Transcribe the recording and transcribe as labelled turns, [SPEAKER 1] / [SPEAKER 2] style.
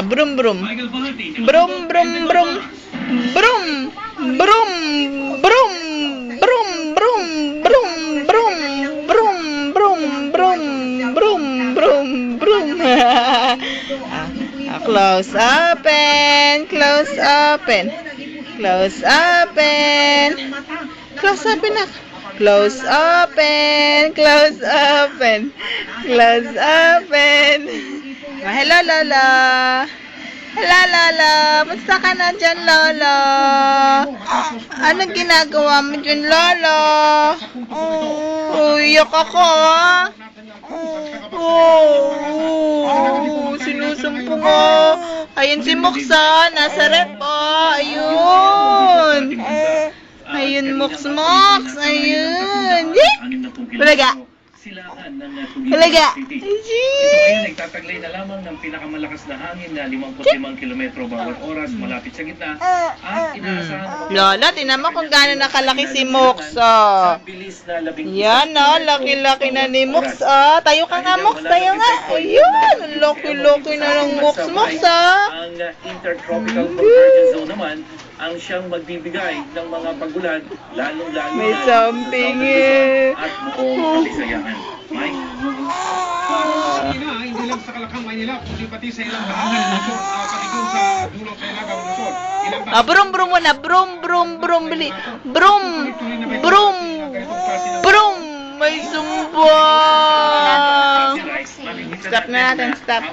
[SPEAKER 1] Brum brum. Brum brum brum. Brum brum brum brum brum brum brum brum brum brum brum brum brum. Close open, close open. Close open. Close open na. Close open, close open. Close open. Hello, Lolo. Hello, Lolo. Basta ka na dyan, Lolo? Anong ginagawa mo dyan, Lolo? Iyak ako, ah. Sinusumpong ko. Ayun si Moksa. Nasa rep, oh. Ayun. Ayun, Moks. Ayun. Talaga. Talaga.
[SPEAKER 2] Nagtataglay na lamang ng pinakamalakas na hangin na 55 kilometro bawat oras malapit sa gitna at inaasahan
[SPEAKER 1] Lola, tinan mo kung gaano nakalaki si Moks. Yan, laki-laki na ni Moks. Tayo ka nga, Moks. Tayo nga. Ayun, laki-laki na ng Moks.
[SPEAKER 2] Ang Intertropical Convergence Zone naman ang siyang magbibigay ng mga pagulan, lalong-lalo
[SPEAKER 1] may something eh.
[SPEAKER 2] At buong kalisayahan. Mike?
[SPEAKER 3] Hindi lang sa Kalakang, Maynila, kundi pati sa ilang bahagi ng Luzon, pati doon sa dulo sa Ilagaw, Luzon.
[SPEAKER 1] Brum brum muna. Brum brum brum. Bili. Brum brum brum. May sumbong. Stop na natin. Stop.